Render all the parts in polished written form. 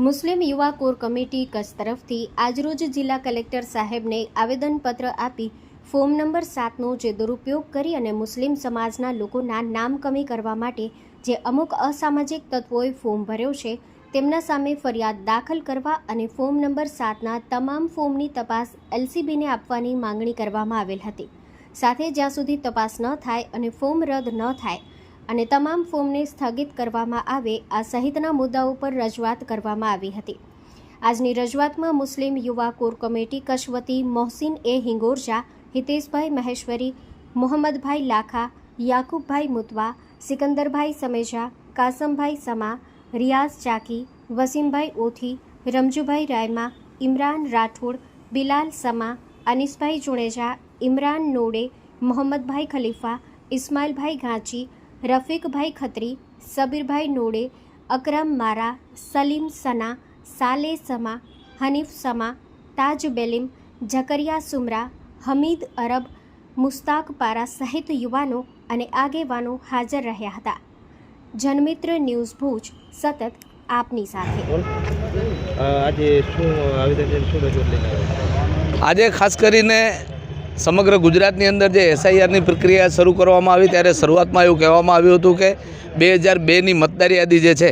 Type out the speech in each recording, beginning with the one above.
મુસ્લિમ યુવા core committee Kutch તરફથી આજરોજ જિલ્લા કલેક્ટર સાહેબને આવેદનપત્ર આપી ફોર્મ નંબર 7નો જે દુરુપયોગ કરી અને મુસ્લિમ સમાજના લોકોના નામ કમી કરવા માટે જે અમુક અસામાજિક તત્વોએ ફોર્મ ભર્યો છે તેમના સામે ફરિયાદ દાખલ કરવા અને ફોર્મ નંબર 7ના તમામ ફોર્મની તપાસ એલસીબીને આપવાની માંગણી કરવામાં આવેલ હતી। સાથે જ્યાં સુધી તપાસ ન થાય અને ફોર્મ રદ ન થાય અને તમામ ફોર્મને સ્થગિત કરવામાં આવે આ સહિતના મુદ્દાઓ પર રજૂઆત કરવામાં આવી હતી। આજની રજૂઆતમાં મુસ્લિમ યુવા કોર કમિટી કચ્છ વતી મોહસિન એ હિંગોરજા, હિતેશભાઈ મહેશ્વરી, મોહમ્મદભાઈ લાખા, યાકુબભાઈ મુતવા, સિકંદરભાઈ સમેજા, કાસમભાઈ સમા, રિયાઝ ચાકી, વસીમભાઈ ઓથી, રમજુભાઈ રાયમા, ઇમરાન રાઠોડ, બિલાલ સમા, અનીસભાઈ જુણેજા, ઇમરાન નોડે, મોહમ્મદભાઈ ખલીફા, ઇસ્માઇલભાઈ ગાંચી, રફીકભાઈ ખત્રી, સબીરભાઈ નોડે, અકરમ મારા, સલીમ સના, સાલે સમા, હનીફ સમા, તાજ બેલીમ, ઝકરિયા સુમરા, હમીદ અરબ, મુસ્તાક પારા સહિત યુવાનો અને આગેવાનો હાજર રહ્યા હતા। જનમિત્ર ન્યૂઝ ભુજ સતત આપની સાથે। આજે ખાસ કરીને સમગ્ર ગુજરાતની અંદર જે એસઆઈઆરની પ્રક્રિયા શરૂ કરવામાં આવી ત્યારે શરૂઆતમાં એવું કહેવામાં આવ્યું હતું કે 2002ની મતદાર યાદી જે છે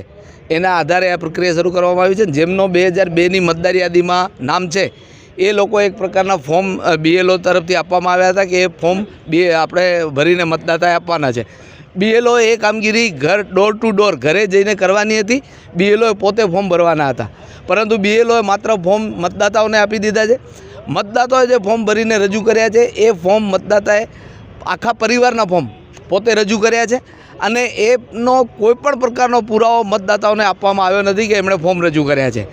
એના આધારે આ પ્રક્રિયા શરૂ કરવામાં આવી છે। જેમનો 2002ની મતદાર યાદીમાં નામ છે એ લોકો એક પ્રકારના ફોર્મ બીએલઓ તરફથી આપવામાં આવ્યા હતા કે એ ફોર્મ આપણે ભરીને મતદાતાએ આપવાના છે। બીએલઓ એ કામગીરી ડોર ટુ ડોર ઘરે જઈને કરવાની હતી। બીએલઓએ પોતે ફોર્મ ભરવાના હતા, પરંતુ બીએલઓએ માત્ર ફોર્મ મતદાતાઓને આપી દીધા છે। મતદાતાઓએ જે ફોર્મ ભરીને રજૂ કર્યા છે એ ફોર્મ મતદાતાએ આખા પરિવારના ફોર્મ પોતે રજૂ કર્યા છે અને એનો કોઈપણ પ્રકારનો પુરાવો મતદાતાઓને આપવામાં આવ્યો નથી કે એમણે ફોર્મ રજૂ કર્યા છે।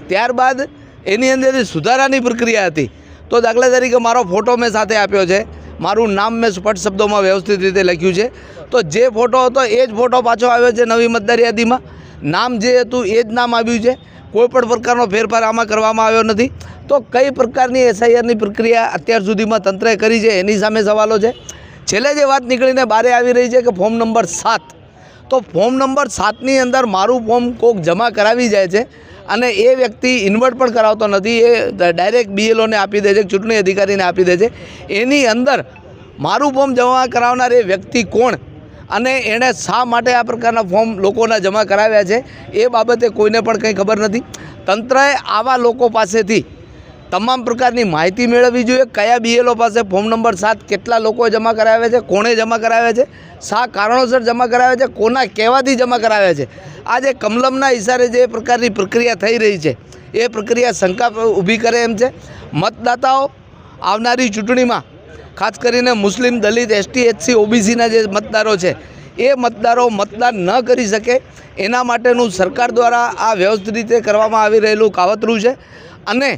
ત્યારબાદ એની અંદર જે સુધારાની પ્રક્રિયા હતી તો દાખલા તરીકે મારો ફોટો મેં સાથે આપ્યો છે, મારું નામ મેં સ્પષ્ટ શબ્દોમાં વ્યવસ્થિત રીતે લખ્યું છે, તો જે ફોટો હતો એ જ ફોટો પાછો આવ્યો છે નવી મતદાર યાદીમાં। નામ જે હતું એ જ નામ આવ્યું છે, કોઈપણ પ્રકારનો ફેરફાર આમાં કરવામાં આવ્યો નથી। તો કઈ પ્રકારની એસઆઈઆરની પ્રક્રિયા અત્યાર સુધીમાં તંત્રએ કરી છે એની સામે સવાલો છે। છેલ્લે જે વાત નીકળીને બારે આવી રહી છે કે ફોર્મ નંબર 7, તો ફોર્મ નંબર 7ની અંદર મારું ફોર્મ કોક જમા કરાવી જાય છે અને એ વ્યક્તિ ઇન્વર્ટ પણ કરાવતો નથી, એ ડાયરેક્ટ બીએલઓને આપી દે છે, ચૂંટણી અધિકારીને આપી દે છે। એની અંદર મારું ફોર્મ જમા કરાવનાર એ વ્યક્તિ કોણ અને એણે શા માટે આ પ્રકારના ફોર્મ લોકોના જમા કરાવ્યા છે એ બાબતે કોઈને પણ કંઈ ખબર નથી। તંત્રએ આવા લોકો પાસેથી તમામ પ્રકારની માહિતી મેળવવી જોઈએ। કયા બીએલઓ પાસે ફોર્મ નંબર 7 કેટલા લોકોએ જમા કરાવ્યા છે, કોણે જમા કરાવ્યા છે, શા કારણોસર જમા કરાવ્યા છે, કોના કહેવાથી જમા કરાવ્યા છે। આજે કમલમના ઇશારે જે પ્રકારની પ્રક્રિયા થઈ રહી છે એ પ્રક્રિયા શંકા ઊભી કરે એમ છે। મતદાતાઓ આવનારી ચૂંટણીમાં ખાસ કરીને મુસ્લિમ, દલિત, એસટી, એચસી, ઓબીસીના જે મતદારો છે એ મતદારો મતદાન ન કરી શકે એના માટેનું સરકાર દ્વારા આ વ્યવસ્થિત રીતે કરવામાં આવી રહેલું કાવતરું છે અને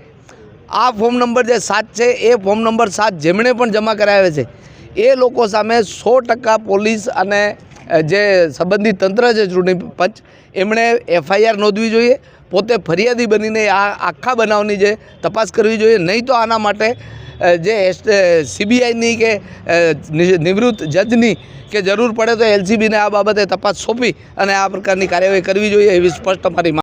આ ફોર્મ નંબર જે 7 છે એ ફોર્મ નંબર 7 જેમણે પણ જમા કરાવ્યા છે એ લોકો સામે 100% પોલીસ અને જે સંબંધિત તંત્ર છે ચૂંટણી પંચ એમણે એફઆઈઆર નોંધવી જોઈએ, પોતે ફરિયાદી બનીને આ આખા બનાવની જે તપાસ કરવી જોઈએ। નહીં તો આના માટે જે સીબીઆઈની કે નિવૃત્ત જજની કે જરૂર પડે તો એલસીબીને આ બાબતે તપાસ સોંપી અને આ પ્રકારની કાર્યવાહી કરવી જોઈએ એવી સ્પષ્ટ અમારી